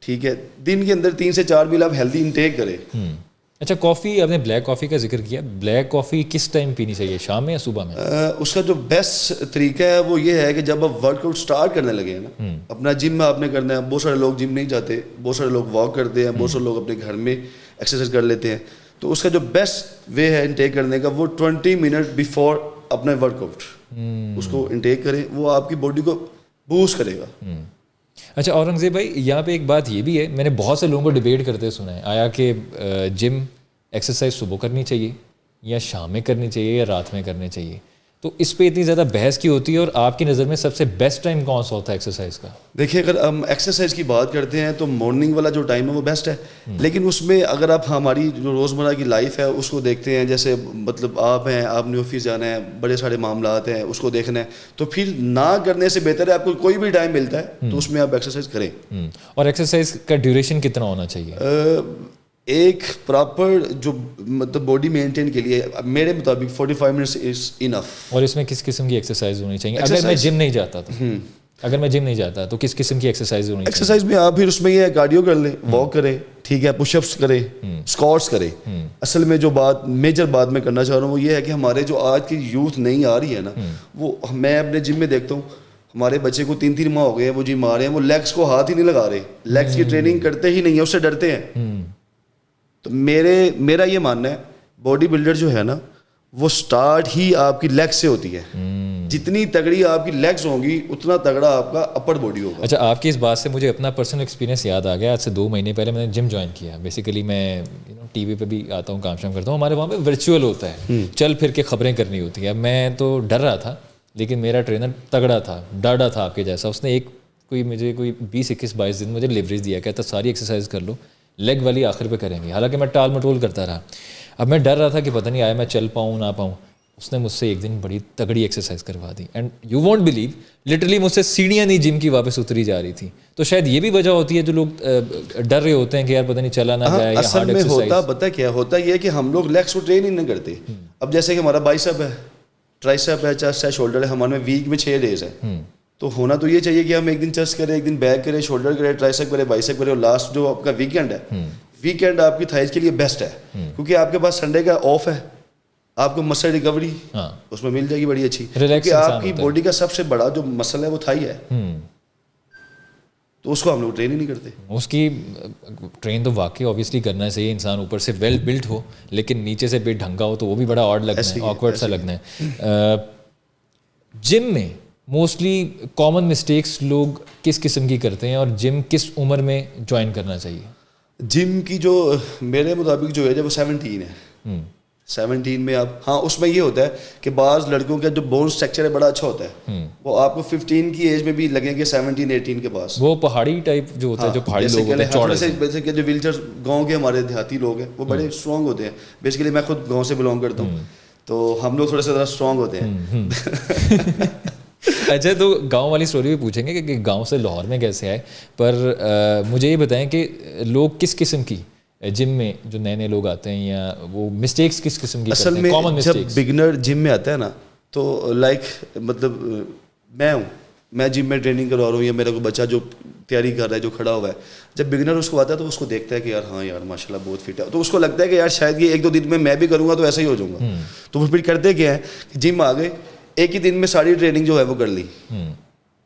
ٹھیک ہے, دن کے اندر 3 سے 4 میل آپ ہیلتھی انٹیک کریں. اچھا, کافی آپ نے بلیک کافی کا ذکر کیا, بلیک کافی کس ٹائم پینی چاہیے, شام میں یا صبح میں؟ اس کا جو بیسٹ طریقہ ہے وہ یہ ہے کہ جب آپ ورک آؤٹ اسٹارٹ کرنے لگے ہیں نا, اپنا جم میں آپ نے کرنا ہے. بہت سارے لوگ جم نہیں جاتے, بہت سارے لوگ واک کرتے ہیں, بہت سارے لوگ اپنے گھر میں ایکسرسائز کر لیتے ہیں. تو اس کا جو بیسٹ وے ہے انٹیک کرنے کا وہ 20 منٹ بیفور اپنا ورک آؤٹ اس کو انٹیک کریں, وہ آپ کی باڈی کو بوسٹ کرے گا. اچھا اورنگزیب بھائی, یہاں پہ ایک بات یہ بھی ہے, میں نے بہت سے لوگوں کو ڈیبیٹ کرتے سنا ہے, آیا کہ جم ایکسرسائز صبح کرنی چاہیے یا شام میں کرنی چاہیے یا رات میں کرنی چاہیے, تو اس پہ اتنی زیادہ بحث کی ہوتی ہے, اور آپ کی نظر میں سب سے بیسٹ ٹائم کون سا ہوتا ہے ایکسرسائز کا؟ دیکھیں, اگر ہم ایکسرسائز کی بات کرتے ہیں تو مارننگ والا جو ٹائم ہے وہ بیسٹ ہے, لیکن اس میں اگر آپ ہماری جو روزمرہ کی لائف ہے اس کو دیکھتے ہیں, جیسے مطلب آپ ہیں, آپ نے آفس جانا ہے, بڑے سارے معاملات ہیں, اس کو دیکھنا ہے, تو پھر نہ کرنے سے بہتر ہے آپ کو کوئی بھی ٹائم ملتا ہے تو اس میں آپ ایکسرسائز کریں. اور ایکسرسائز کا ڈیوریشن کتنا ہونا چاہیے؟ ایک پراپر جو مطلب باڈی مینٹین کے لیے میرے مطابق 45 منٹس از انف. اور اس میں کس قسم کی ایکسرسائز ہونی چاہیے؟ اگر میں جم نہیں جاتا تو کس قسم کی ایکسرسائز ہونی چاہیے؟ ایکسرسائز میں آپ پھر اس میں یہ کارڈیو کر لیں, واک کریں, ٹھیک ہے, پش اپس کریں, اسکواٹس کریں. اصل میں جو بات میجر بات میں کرنا چاہ رہا ہوں وہ یہ ہے کہ ہمارے جو آج کی یوتھ نہیں آ رہی ہے نا, وہ میں اپنے جم میں دیکھتا ہوں ہمارے بچے کو 3 ماہ ہو گئے ہیں وہ جم آ رہے ہیں, وہ لیگس کو ہاتھ ہی نہیں لگا رہے, لیگس کی ٹریننگ کرتے ہی نہیں ہیں, اس سے ڈرتے ہیں. تو میرا یہ ماننا ہے باڈی بلڈر جو ہے نا وہ سٹارٹ ہی آپ کی لیگ سے ہوتی ہے. جتنی تگڑی آپ کی لیگز ہوں گی اتنا تگڑا آپ کا اپر باڈی ہوگا. اچھا, آپ کی اس بات سے مجھے اپنا پرسنل ایکسپیرینس یاد آ گیا. آج سے 2 مہینے پہلے میں نے جم جوائن کیا. بیسیکلی میں ٹی وی پہ بھی آتا ہوں, کام شام کرتا ہوں. ہمارے وہاں پہ ورچوئل ہوتا ہے, چل پھر کے خبریں کرنی ہوتی ہیں. میں تو ڈر رہا تھا, لیکن میرا ٹرینر تگڑا تھا, ڈاڈا تھا آپ کے جیسا. اس نے مجھے کوئی 20-21-22 دن مجھے لیوریج دیا, کہتا ساری ایکسرسائز کر لو, لیگ والی آخر پہ کریں گے. حالانکہ میں ٹال مٹول کرتا رہا. اب میں ڈر رہا تھا کہ پتہ نہیں آیا میں چل پاؤں نہ پاؤں. اس نے مجھ سے ایک دن بڑی تگڑی ایکسرسائز کروا دی, and you won't believe, literally مجھ سے سیڑھیاں نہیں جم کی واپس اتری جا رہی تھی. تو شاید یہ بھی وجہ ہوتی ہے جو لوگ ڈر رہے ہوتے ہیں کہ یار پتہ نہیں چلا نہ جائے. اصل میں ہوتا پتہ کیا ہوتا یہ کہ ہم لوگ لیگس کو ٹرین ہی نہیں کرتے. اب جیسے کہ ہمارا بائسپ ہے, ٹرائسپ ہے, چیسٹ ہے, شولڈر ہے, ہمارے ویک میں 6 ڈیز ہے. تو ہونا تو یہ چاہیے کہ ہم ایک دن چیسٹ کریں, ایک دن بیک کریں, شولڈر کریں, ٹرائسپ کریں, بائسپ کریں, اور لاسٹ جو آپ کا ویکینڈ ہے, ویکینڈ آپ کی تھائز کے لیے بیسٹ ہے, کیونکہ آپ کے پاس سنڈے کا آف ہے, آپ کو مسل ریکوری اس میں مل جائے گی بڑی اچھی, کیونکہ آپ کی باڈی کا سب سے بڑا جو مسل ہے وہ تھائی ہے, تو اس کو ہم لوگ ٹرین ہی نہیں کرتے. اس کی ٹرین تو واقعی اوبیسلی کرنا چاہیے, انسان اوپر سے ویل بلٹ ہو لیکن نیچے سے پیٹ ڈھنگا ہو تو وہ بھی بڑا آڈ لگنا ہے, آکورڈ سا لگنا ہے. جم میں موسٹلی کامن مسٹیکس لوگ کس قسم کی کرتے ہیں, اور جم کس عمر میں جوائن کرنا چاہیے؟ جم کی جو میرے مطابق جو ہے وہ 17 ہے. 17 میں آپ, ہاں اس میں یہ ہوتا ہے کہ بعض لڑکوں کا جو بون اسٹرکچر ہے بڑا اچھا ہوتا ہے, وہ آپ کو 15 کی ایج میں بھی لگیں گے 17-18 کے پاس. وہ پہاڑی ٹائپ جو ہوتا ہے, جو پہاڑی لوگ ہوتے ہیں چوڑے سے, جیسے کہ جو ویلچر گاؤں کے ہمارے دیہاتی لوگ ہیں وہ بڑے اسٹرانگ ہوتے ہیں. بیسیکلی میں خود گاؤں سے بلانگ کرتا ہوں, تو ہم لوگ تھوڑے سے ذرا اسٹرانگ ہوتے ہیں. اچھا, تو گاؤں والی اسٹوری بھی پوچھیں گے کہ گاؤں سے لاہور میں کیسے آئے, پر مجھے یہ بتائیں کہ لوگ کس قسم کی جم میں جو نئے لوگ آتے ہیں, یا وہ مسٹیکس کس قسم کی کرتے ہیں, کامن مسٹیکس؟ جب بگنر جم میں آتا ہے نا, تو لائک مطلب میں جم میں ٹریننگ کروا رہا ہوں, یا میرا کوئی بچہ جو تیاری کر رہا ہے, جو کھڑا ہوا ہے, جب بگنر اس کو آتا ہے تو اس کو دیکھتا ہے کہ یار ہاں یار ماشاء اللہ بہت فٹ ہے, تو اس کو لگتا ہے کہ یار شاید یہ 1-2 دن میں بھی کروں گا تو ایسا ہی ہو جاؤں گا. تو وہ پھر کرتے کیا ہے کہ جم آ گئے, ایک ہی دن میں ساری ٹریننگ جو ہے وہ کر لی.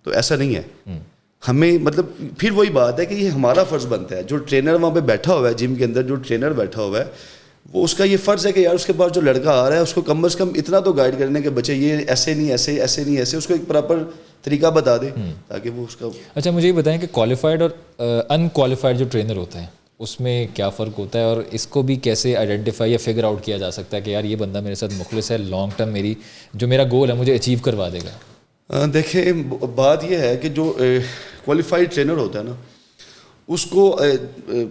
تو ایسا نہیں ہے. ہمیں مطلب پھر وہی بات ہے کہ یہ ہمارا فرض بنتا ہے, جو ٹرینر وہاں پہ بیٹھا ہوا ہے جم کے اندر, جو ٹرینر بیٹھا ہوا ہے, وہ اس کا یہ فرض ہے کہ یار اس کے پاس جو لڑکا آ رہا ہے اس کو کم از کم اتنا تو گائیڈ کرنے کہ بچے یہ ایسے نہیں ایسے, ایسے نہیں ایسے, اس کو ایک پراپر طریقہ بتا دے تاکہ وہ اس کا. اچھا, مجھے یہ بتائیں کہ کوالیفائڈ اور ان کوالیفائڈ جو ٹرینر ہوتا ہے اس میں کیا فرق ہوتا ہے, اور اس کو بھی کیسے آئیڈینٹیفائی یا فگر آؤٹ کیا جا سکتا ہے کہ یار یہ بندہ میرے ساتھ مخلص ہے, لانگ ٹرم میرا گول ہے مجھے اچیو کروا دے گا؟ دیکھیں, بات یہ ہے کہ جو کوالیفائڈ ٹرینر ہوتا ہے نا, اس کو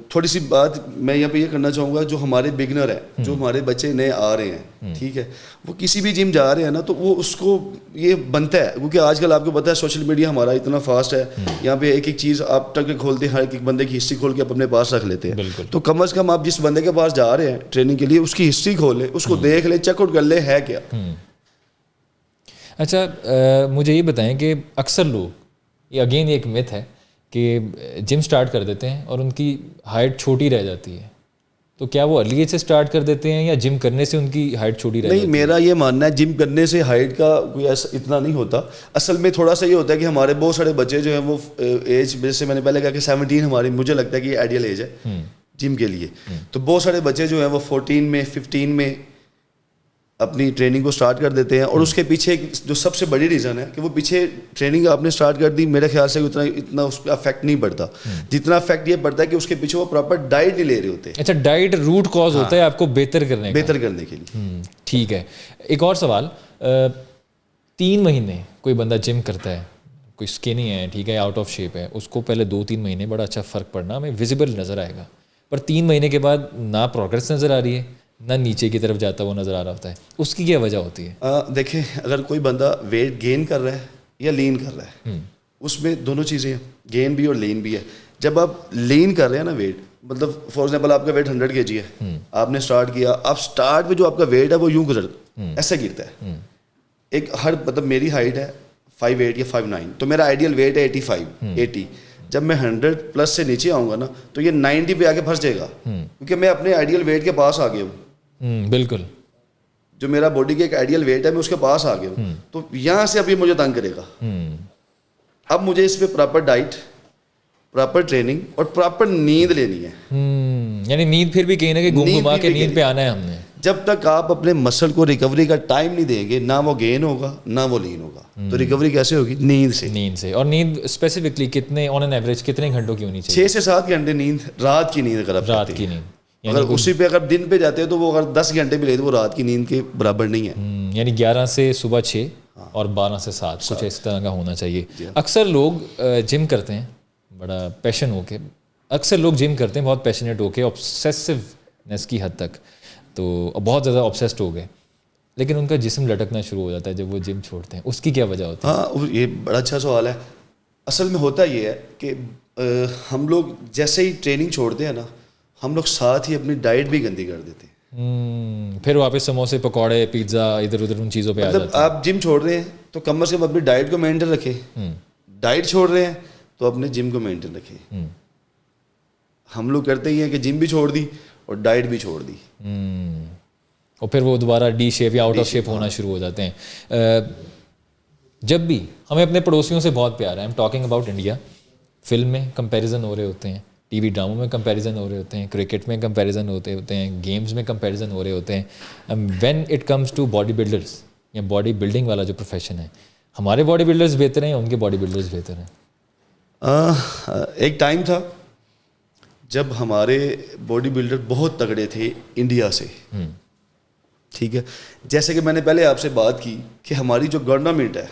تھوڑی سی بات میں یہاں پہ یہ کرنا چاہوں گا, جو ہمارے بگنر ہیں, جو ہمارے بچے نئے آ رہے ہیں, ٹھیک ہے, وہ کسی بھی جم جا رہے ہیں نا, تو وہ اس کو یہ بنتا ہے, کیونکہ آج کل آپ کو پتہ ہے سوشل میڈیا ہمارا اتنا فاسٹ ہے, یہاں پہ ایک ایک چیز آپ ٹک کھولتے ہیں, ہر ایک بندے کی ہسٹری کھول کے اپنے پاس رکھ لیتے ہیں. تو کم از کم آپ جس بندے کے پاس جا رہے ہیں ٹریننگ کے لیے, اس کی ہسٹری کھول لیں, اس کو دیکھ لیں, چیک آؤٹ کر لیں ہے کیا. اچھا, مجھے یہ بتائیں کہ اکثر لوگ, یہ اگین ایک میتھ ہے کہ جم سٹارٹ کر دیتے ہیں اور ان کی ہائٹ چھوٹی رہ جاتی ہے, تو کیا وہ ارلی ایج سے سٹارٹ کر دیتے ہیں یا جم کرنے سے ان کی ہائٹ چھوٹی رہ جاتی ہے؟ نہیں, میرا یہ ماننا ہے جم کرنے سے ہائٹ کا کوئی ایسا اتنا نہیں ہوتا. اصل میں تھوڑا سا یہ ہوتا ہے کہ ہمارے بہت سارے بچے جو ہیں وہ ایج, جیسے میں نے پہلے کہا کہ 17 ہماری مجھے لگتا ہے کہ یہ آئیڈیل ایج ہے جم کے لیے. تو بہت سارے بچے جو ہیں وہ 14 میں 15 میں اپنی ٹریننگ کو سٹارٹ کر دیتے ہیں, اور اس کے پیچھے جو سب سے بڑی ریزن ہے کہ وہ پیچھے ٹریننگ آپ نے سٹارٹ کر دی, میرے خیال سے اتنا اس کا افیکٹ نہیں پڑتا, جتنا افیکٹ یہ پڑتا ہے کہ اس کے پیچھے وہ پراپر ڈائٹ نہیں لے رہے ہوتے. اچھا, ڈائٹ روٹ کاز ہوتا ہے آپ کو بہتر کرنے کے لیے. ٹھیک ہے, ایک اور سوال, 3 مہینے کوئی بندہ جم کرتا ہے, کوئی اسکنی ہے, ٹھیک ہے, آؤٹ آف شیپ ہے, اس کو پہلے 2-3 مہینے بڑا اچھا فرق پڑنا ہمیں ویزیبل نظر آئے گا, پر 3 مہینے کے بعد نہ پروگریس نظر آ رہی ہے, نہ نیچے کی طرف جاتا وہ نظر آ رہا ہوتا ہے. اس کی کیا وجہ ہوتی ہے؟ دیکھیں, اگر کوئی بندہ ویٹ گین کر رہا ہے یا لین کر رہا ہے, اس میں دونوں چیزیں ہیں, گین بھی اور لین بھی ہے. جب آپ لین کر رہے ہیں نا ویٹ, مطلب فار ایگزامپل آپ کا ویٹ 100 kg ہے, آپ نے اسٹارٹ کیا, آپ اسٹارٹ میں جو آپ کا ویٹ ہے وہ یوں ایسے گرتا ہے. ایک مطلب میری ہائٹ ہے 5'8" یا 5'9", تو میرا آئیڈیل ویٹ ہے 80. جب میں 100+ سے نیچے آؤں گا نا تو یہ 90 پہ آ کے پھنس جائے گا, کیونکہ میں اپنے آئیڈیل ویٹ کے پاس آ گیا ہوں. بالکل, جو میرا باڈی کا ایک آئیڈیل ویٹ ہے میں اس کے پاس آ گیا ہوں, تو یہاں سے اب یہ مجھے تنگ کرے گا. اب مجھے اس پہ پراپر ڈائٹ, پراپر ٹریننگ اور پراپر نیند لینی ہے. یعنی نیند پھر بھی کہیں نہ کہیں گھما کے نیند پہ آنا ہے ہم نے. جب تک آپ اپنے مسل کو ریکوری کا ٹائم نہیں دیں گے، نہ وہ گین ہوگا نہ وہ لین ہوگا. تو ریکوری کیسے ہوگی؟ نیند سے. اور نیند اسپیسیفکلی کتنے آن این ایوریج کتنے گھنٹوں کی ہونی چاہیے؟ 6 سے 7 گھنٹے نیند، رات کی نیند. اگر رات کی نیند اگر اسی پہ اگر دن پہ جاتے ہیں تو وہ اگر 10 گھنٹے بھی لے تو وہ رات کی نیند کے برابر نہیں ہے. یعنی 11 سے صبح 6 اور 12 سے 7 کچھ اس طرح کا ہونا چاہیے. اکثر لوگ جم کرتے ہیں بڑا پیشن ہو کے، اکثر لوگ جم کرتے ہیں بہت پیشنیٹ ہو کے، آبسیسونیس کی حد تک، تو بہت زیادہ آبسیسڈ ہو گئے، لیکن ان کا جسم لٹکنا شروع ہو جاتا ہے جب وہ جم چھوڑتے ہیں. اس کی کیا وجہ ہوتی ہے؟ ہاں یہ بڑا اچھا سوال ہے. اصل میں ہوتا یہ ہے کہ ہم لوگ جیسے ہی ٹریننگ چھوڑتے ہیں نا، ہم لوگ ساتھ ہی اپنی ڈائٹ بھی گندی کر دیتے ہیں. پھر واپس سموسے پکوڑے پیزا ادھر ادھر ان چیزوں پہ آ جاتے ہیں. آپ جم چھوڑ رہے ہیں تو کم از کم اپنی ڈائٹ کو مینٹین رکھیں. ڈائٹ چھوڑ رہے ہیں تو اپنے جم کو مینٹین رکھیں. ہم لوگ کرتے ہی ہیں کہ جم بھی چھوڑ دی اور ڈائٹ بھی چھوڑ دی، اور پھر وہ دوبارہ ڈی شیپ یا آؤٹ آف شیپ ہونا شروع ہو جاتے ہیں. جب بھی ہمیں اپنے پڑوسیوں سے بہت پیار ہے، I am talking about India, film میں کمپیریزن ہو رہے ہوتے ہیں، ٹی وی ڈراموں میں کمپیریزن ہو رہے ہوتے ہیں، کرکٹ میں کمپیریزن ہوتے ہیں، گیمز میں کمپیریزن ہو رہے ہوتے ہیں. When it comes to body builders یا باڈی بلڈنگ والا جو پروفیشن ہے، ہمارے باڈی بلڈرز بہتر ہیں یا ان کے باڈی بلڈرز بہتر ہیں؟ ایک ٹائم تھا جب ہمارے باڈی بلڈر بہت تگڑے تھے انڈیا سے. ٹھیک ہے، جیسے کہ میں نے پہلے آپ سے بات کی کہ ہماری جو گورنمنٹ ہے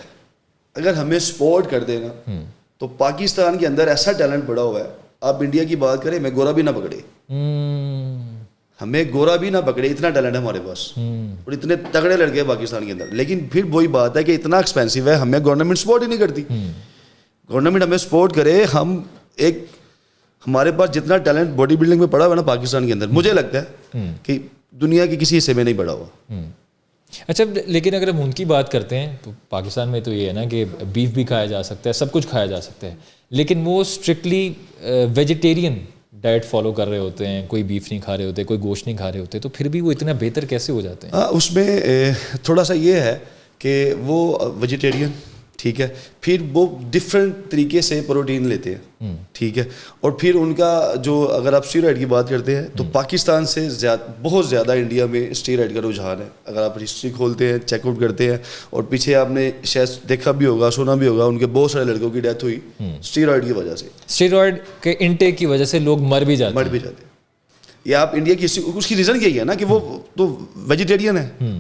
اگر ہمیں سپورٹ کر دے نا تو پاکستان کے اندر ایسا ٹیلنٹ پڑا ہوا ہے. آپ انڈیا کی بات کریں، میں گورا بھی نہ پکڑے، ہمیں گورا بھی نہ پکڑے، اتنا ٹیلنٹ ہے ہمارے پاس اور اتنے تگڑے لڑکے ہیں پاکستان کے اندر. لیکن پھر وہی بات ہے کہ اتنا ایکسپینسو ہے، ہمیں گورنمنٹ سپورٹ ہی نہیں کرتی. گورنمنٹ ہمیں سپورٹ کرے، ہم ایک ہمارے پاس جتنا ٹیلنٹ باڈی بلڈنگ میں پڑا ہوا ہے نا پاکستان کے اندر، مجھے لگتا ہے کہ دنیا کے کسی حصے میں نہیں پڑا ہوا. اچھا، لیکن اگر ہم ان کی بات کرتے ہیں تو پاکستان میں تو یہ ہے نا کہ بیف بھی کھایا جا سکتا ہے، سب کچھ کھایا جا سکتا ہے، لیکن وہ اسٹرکٹلی ویجیٹیرین ڈائٹ فالو کر رہے ہوتے ہیں، کوئی بیف نہیں کھا رہے ہوتے، کوئی گوشت نہیں کھا رہے ہوتے، تو پھر بھی وہ اتنا بہتر کیسے ہو جاتے ہیں؟ اس میں تھوڑا سا یہ ہے کہ وہ ویجیٹیرین، ٹھیک ہے، پھر وہ ڈفرینٹ طریقے سے پروٹین لیتے ہیں. ٹھیک ہے، اور پھر ان کا جو اگر آپ اسٹیرائڈ کی بات کرتے ہیں تو پاکستان سے بہت زیادہ انڈیا میں اسٹیرائڈ کا رجحان ہے. اگر آپ ہسٹری کھولتے ہیں، چیک آؤٹ کرتے ہیں، اور پیچھے آپ نے شاید دیکھا بھی ہوگا، سنا بھی ہوگا، ان کے بہت سارے لڑکوں کی ڈیتھ ہوئی اسٹیرائڈ کی وجہ سے. اسٹیرائڈ کے انٹیک کی وجہ سے لوگ مر بھی جاتے ہیں. یہ آپ انڈیا کی اس کی ریزن یہی ہے نا کہ وہ تو ویجیٹیرین ہے.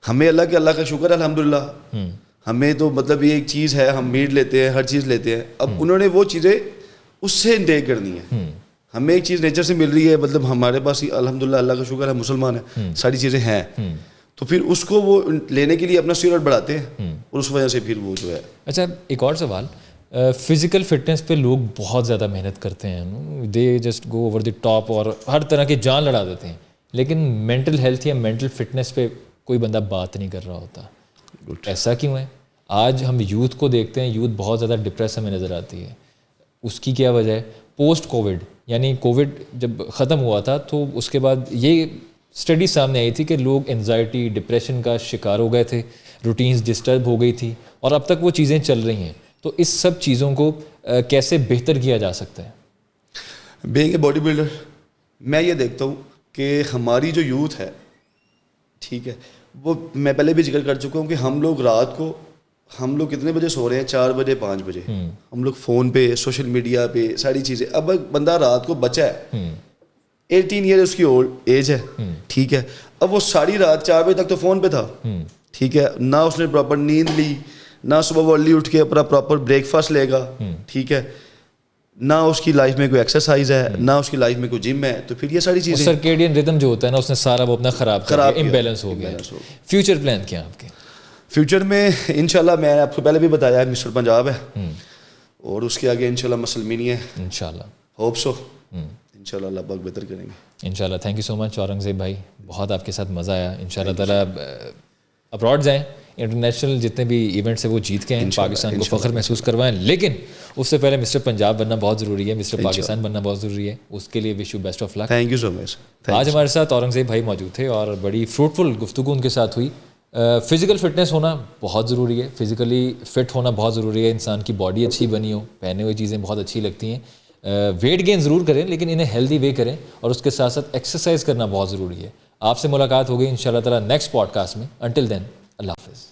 ہمیں اللہ کا شکر ہے الحمدللہ، ہمیں تو مطلب یہ ایک چیز ہے، ہم میٹ لیتے ہیں، ہر چیز لیتے ہیں. اب انہوں نے وہ چیزیں اس سے انٹیک کرنی ہے. ہمیں ایک چیز نیچر سے مل رہی ہے، مطلب ہمارے پاس الحمدللہ اللہ کا شکر ہے مسلمان ہیں، ساری چیزیں ہیں، تو پھر اس کو وہ لینے کے لیے اپنا اسٹیرائڈ بڑھاتے ہیں اور اس وجہ سے پھر وہ جو ہے. اچھا، ایک اور سوال، فزیکل فٹنس پہ لوگ بہت زیادہ محنت کرتے ہیں، they just go over the top اور ہر طرح کی جان لڑا دیتے ہیں، لیکن مینٹل ہیلتھ یا مینٹل فٹنس پہ کوئی بندہ بات نہیں کر رہا ہوتا. ایسا کیوں ہے؟ آج ہم یوتھ کو دیکھتے ہیں، یوتھ بہت زیادہ ڈپریس ہمیں نظر آتی ہے. اس کی کیا وجہ ہے؟ پوسٹ کووڈ، یعنی کووڈ جب ختم ہوا تھا تو اس کے بعد یہ اسٹڈی سامنے آئی تھی کہ لوگ انزائٹی، ڈپریشن کا شکار ہو گئے تھے، روٹینز ڈسٹرب ہو گئی تھی، اور اب تک وہ چیزیں چل رہی ہیں. تو اس سب چیزوں کو کیسے بہتر کیا جا سکتا ہے؟ بینگ اے باڈی بلڈر، میں یہ دیکھتا ہوں کہ ہماری جو یوتھ ہے، ٹھیک ہے، وہ میں پہلے بھی ذکر کر چکا ہوں کہ ہم لوگ رات کو ہم لوگ کتنے بجے سو رہے ہیں؟ 4 بجے 5 بجے. ہم لوگ فون پہ، سوشل میڈیا پہ، ساری چیزیں. اب بندہ رات کو بچا ہے، 18 ایئر اس کی اولڈ ایج ہے، ٹھیک ہے، اب وہ ساری رات 4 بجے تک تو فون پہ تھا، ٹھیک ہے، نہ اس نے پراپر نیند لی، نہ صبح وہ ارلی اٹھ کے اپنا پراپر بریک فاسٹ لے گا، ٹھیک ہے، نہ اس کی لائف میں کوئی ایکسرسائز ہے، نہ اس کی لائف میں کوئی جم ہے. تو پھر یہ ساری چیزیں، سرکیڈین ردم جو ہوتا ہے نا، اس نے سارا وہ اپنا خراب کر دیا، امبیلنس ہو گیا. فیوچر پلان کیا ہے آپ کے؟ فیوچر میں انشاءاللہ میں نے آپ کو پہلے بھی بتایا ہے، مسٹر پنجاب ہے، اور اس کے آگے انشاءاللہ مسلمینی ہے، انشاءاللہ، ہوپ سو، انشاءاللہ اللہ پاک بہتر کریں گے انشاءاللہ. تھینک یو سو مچ اورنگزیب بھائی، بہت آپ کے ساتھ مزہ آیا. انشاءاللہ تعالیٰ ابراڈ جائیں، انٹرنیشنل جتنے بھی ایونٹس ہیں وہ جیت کے ہیں، پاکستان کو فخر محسوس کروائیں، لیکن اس سے پہلے مسٹر پنجاب بننا بہت ضروری ہے، مسٹر پاکستان بننا بہت ضروری ہے. اس کے لیے wish you best of luck. Thank you so much. آج ہمارے ساتھ اورنگزیب بھائی موجود تھے اور بڑی فروٹفل گفتگو ان کے ساتھ ہوئی. فزیکل فٹنس ہونا بہت ضروری ہے، فزیکلی فٹ ہونا بہت ضروری ہے، انسان کی باڈی اچھی بنی ہو، پہنے ہوئی چیزیں بہت اچھی لگتی ہیں. ویٹ گین ضرور کریں لیکن انہیں ہیلدی وے کریں، اور اس کے ساتھ ساتھ ایکسرسائز کرنا بہت ضروری ہے. آپ سے ملاقات ہوگی انشاءاللہ تعالیٰ نیکسٹ پوڈ کاسٹ میں. انٹل دین اللہ حافظ.